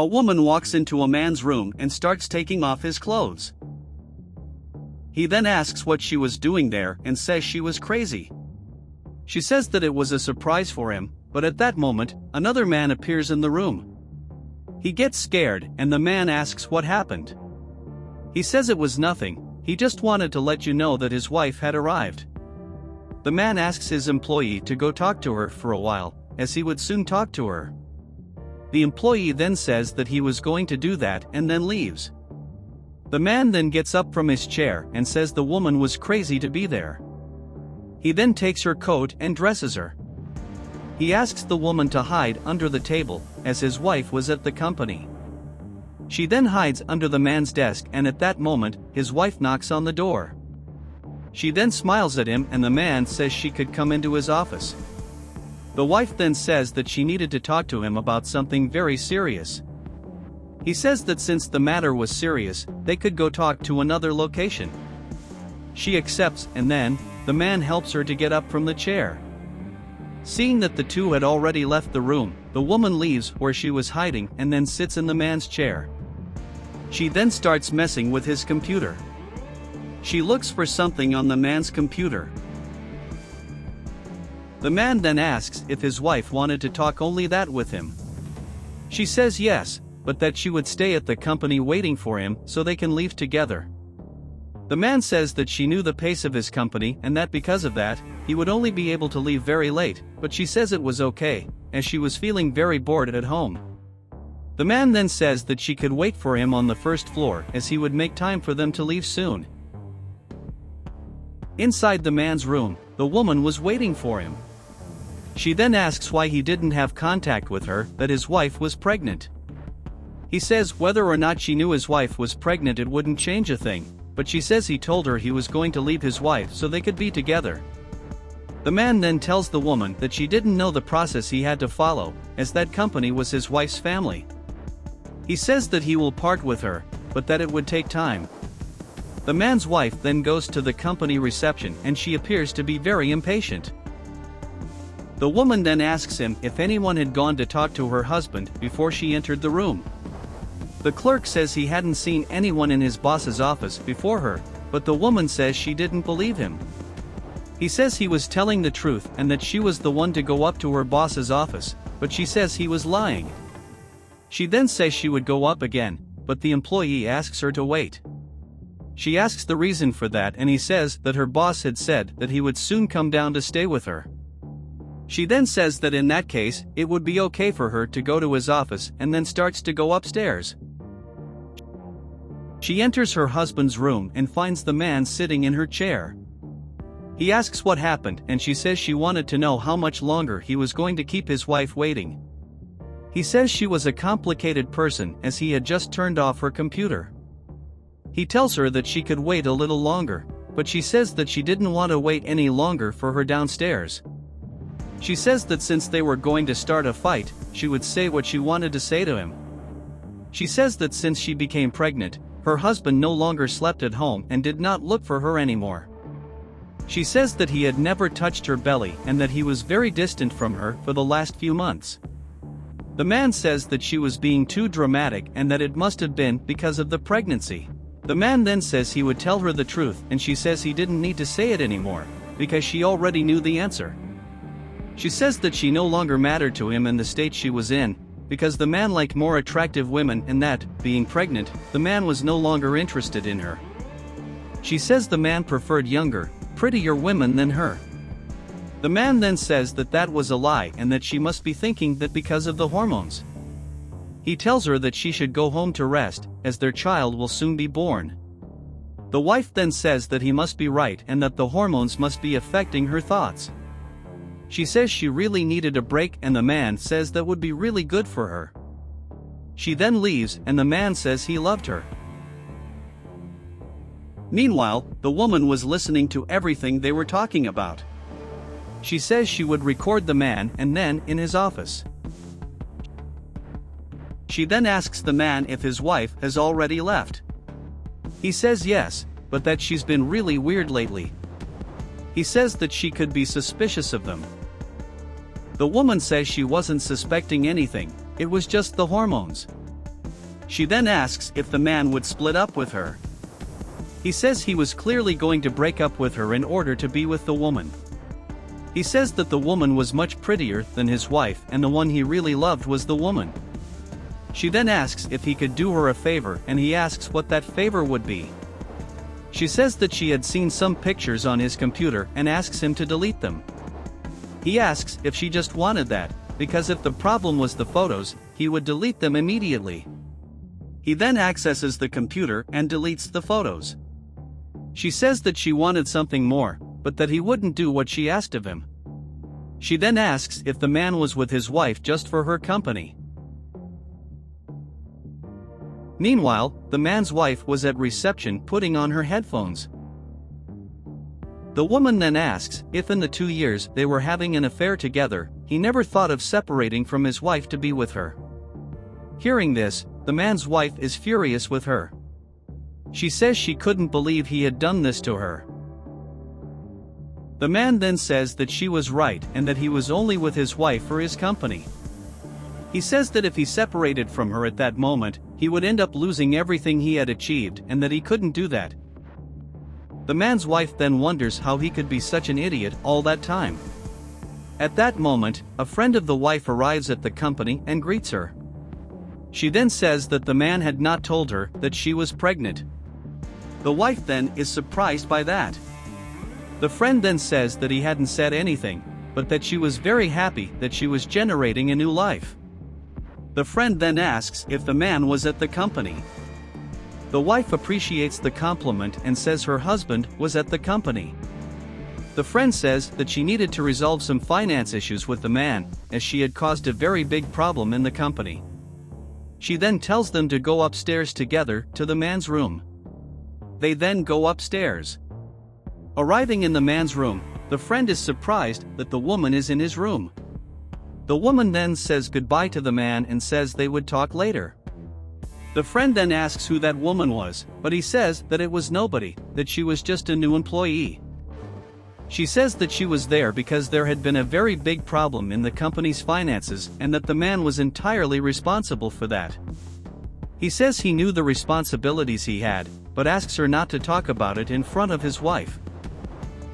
A woman walks into a man's room and starts taking off his clothes. He then asks what she was doing there and says she was crazy. She says that it was a surprise for him, but at that moment, another man appears in the room. He gets scared and the man asks what happened. He says it was nothing, he just wanted to let you know that his wife had arrived. The man asks his employee to go talk to her for a while, as he would soon talk to her. The employee then says that he was going to do that and then leaves. The man then gets up from his chair and says the woman was crazy to be there. He then takes her coat and dresses her. He asks the woman to hide under the table, as his wife was at the company. She then hides under the man's desk, and at that moment, his wife knocks on the door. She then smiles at him and the man says she could come into his office. The wife then says that she needed to talk to him about something very serious. He says that since the matter was serious, they could go talk to another location. She accepts and then, the man helps her to get up from the chair. Seeing that the two had already left the room, the woman leaves where she was hiding and then sits in the man's chair. She then starts messing with his computer. She looks for something on the man's computer. The man then asks if his wife wanted to talk only that with him. She says yes, but that she would stay at the company waiting for him so they can leave together. The man says that she knew the pace of his company and that because of that, he would only be able to leave very late, but she says it was okay, as she was feeling very bored at home. The man then says that she could wait for him on the first floor as he would make time for them to leave soon. Inside the man's room, the woman was waiting for him. She then asks why he didn't have contact with her, that his wife was pregnant. He says whether or not she knew his wife was pregnant it wouldn't change a thing, but she says he told her he was going to leave his wife so they could be together. The man then tells the woman that she didn't know the process he had to follow, as that company was his wife's family. He says that he will part with her, but that it would take time. The man's wife then goes to the company reception and she appears to be very impatient. The woman then asks him if anyone had gone to talk to her husband before she entered the room. The clerk says he hadn't seen anyone in his boss's office before her, but the woman says she didn't believe him. He says he was telling the truth and that she was the one to go up to her boss's office, but she says he was lying. She then says she would go up again, but the employee asks her to wait. She asks the reason for that and he says that her boss had said that he would soon come down to stay with her. She then says that in that case, it would be okay for her to go to his office and then starts to go upstairs. She enters her husband's room and finds the man sitting in her chair. He asks what happened and she says she wanted to know how much longer he was going to keep his wife waiting. He says she was a complicated person as he had just turned off her computer. He tells her that she could wait a little longer, but she says that she didn't want to wait any longer for her downstairs. She says that since they were going to start a fight, she would say what she wanted to say to him. She says that since she became pregnant, her husband no longer slept at home and did not look for her anymore. She says that he had never touched her belly and that he was very distant from her for the last few months. The man says that she was being too dramatic and that it must have been because of the pregnancy. The man then says he would tell her the truth and she says he didn't need to say it anymore, because she already knew the answer. She says that she no longer mattered to him in the state she was in, because the man liked more attractive women and that, being pregnant, the man was no longer interested in her. She says the man preferred younger, prettier women than her. The man then says that that was a lie and that she must be thinking that because of the hormones. He tells her that she should go home to rest, as their child will soon be born. The wife then says that he must be right and that the hormones must be affecting her thoughts. She says she really needed a break and the man says that would be really good for her. She then leaves and the man says he loved her. Meanwhile, the woman was listening to everything they were talking about. She says she would record the man and then in his office. She then asks the man if his wife has already left. He says yes, but that she's been really weird lately. He says that she could be suspicious of them. The woman says she wasn't suspecting anything, it was just the hormones. She then asks if the man would split up with her. He says he was clearly going to break up with her in order to be with the woman. He says that the woman was much prettier than his wife and the one he really loved was the woman. She then asks if he could do her a favor and he asks what that favor would be. She says that she had seen some pictures on his computer and asks him to delete them. He asks if she just wanted that, because if the problem was the photos, he would delete them immediately. He then accesses the computer and deletes the photos. She says that she wanted something more, but that he wouldn't do what she asked of him. She then asks if the man was with his wife just for her company. Meanwhile, the man's wife was at reception putting on her headphones. The woman then asks if in the 2 years they were having an affair together, he never thought of separating from his wife to be with her. Hearing this, the man's wife is furious with her. She says she couldn't believe he had done this to her. The man then says that she was right and that he was only with his wife for his company. He says that if he separated from her at that moment, he would end up losing everything he had achieved and that he couldn't do that. The man's wife then wonders how he could be such an idiot all that time. At that moment, a friend of the wife arrives at the company and greets her. She then says that the man had not told her that she was pregnant. The wife then is surprised by that. The friend then says that he hadn't said anything, but that she was very happy that she was generating a new life. The friend then asks if the man was at the company. The wife appreciates the compliment and says her husband was at the company. The friend says that she needed to resolve some finance issues with the man, as she had caused a very big problem in the company. She then tells them to go upstairs together to the man's room. They then go upstairs. Arriving in the man's room, the friend is surprised that the woman is in his room. The woman then says goodbye to the man and says they would talk later. The friend then asks who that woman was, but he says that it was nobody, that she was just a new employee. She says that she was there because there had been a very big problem in the company's finances and that the man was entirely responsible for that. He says he knew the responsibilities he had, but asks her not to talk about it in front of his wife.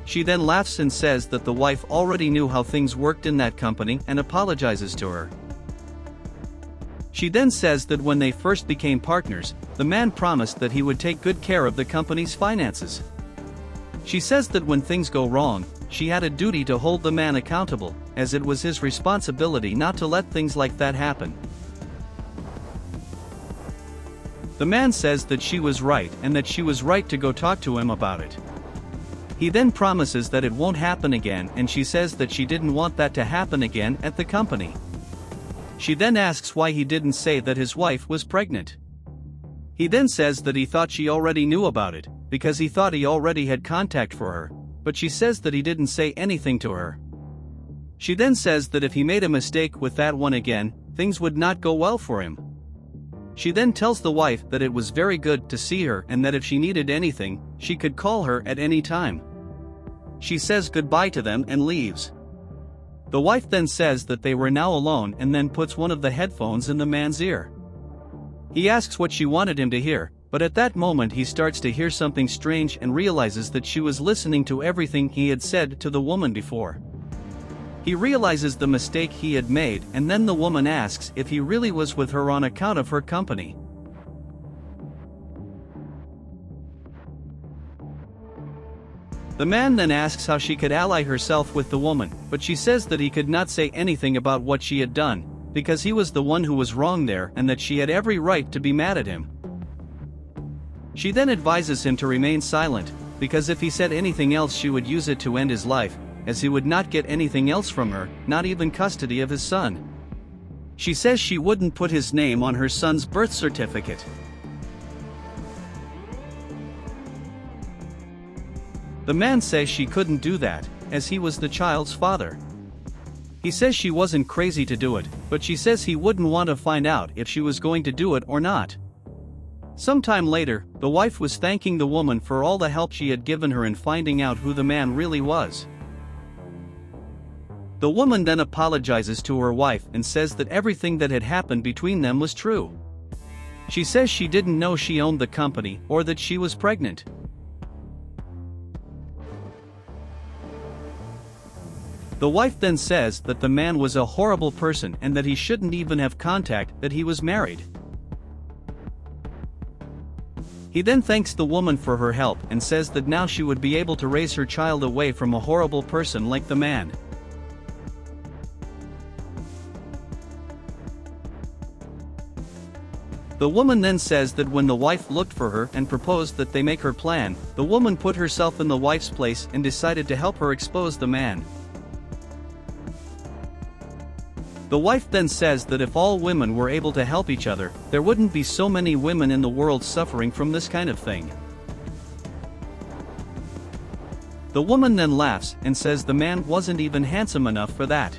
She then laughs and says that the wife already knew how things worked in that company and apologizes to her. She then says that when they first became partners, the man promised that he would take good care of the company's finances. She says that when things go wrong, she had a duty to hold the man accountable, as it was his responsibility not to let things like that happen. The man says that she was right and that she was right to go talk to him about it. He then promises that it won't happen again and she says that she didn't want that to happen again at the company. She then asks why he didn't say that his wife was pregnant. He then says that he thought she already knew about it, because he thought he already had contact for her, but she says that he didn't say anything to her. She then says that if he made a mistake with that one again, things would not go well for him. She then tells the wife that it was very good to see her and that if she needed anything, she could call her at any time. She says goodbye to them and leaves. The wife then says that they were now alone and then puts one of the headphones in the man's ear. He asks what she wanted him to hear, but at that moment he starts to hear something strange and realizes that she was listening to everything he had said to the woman before. He realizes the mistake he had made and then the woman asks if he really was with her on account of her company. The man then asks how she could ally herself with the woman, but she says that he could not say anything about what she had done, because he was the one who was wrong there and that she had every right to be mad at him. She then advises him to remain silent, because if he said anything else she would use it to end his life, as he would not get anything else from her, not even custody of his son. She says she wouldn't put his name on her son's birth certificate. The man says she couldn't do that, as he was the child's father. He says she wasn't crazy to do it, but she says he wouldn't want to find out if she was going to do it or not. Sometime later, the wife was thanking the woman for all the help she had given her in finding out who the man really was. The woman then apologizes to her wife and says that everything that had happened between them was true. She says she didn't know she owned the company or that she was pregnant. The wife then says that the man was a horrible person and that he shouldn't even have contact that he was married. He then thanks the woman for her help and says that now she would be able to raise her child away from a horrible person like the man. The woman then says that when the wife looked for her and proposed that they make her plan, the woman put herself in the wife's place and decided to help her expose the man. The wife then says that if all women were able to help each other, there wouldn't be so many women in the world suffering from this kind of thing. The woman then laughs and says the man wasn't even handsome enough for that.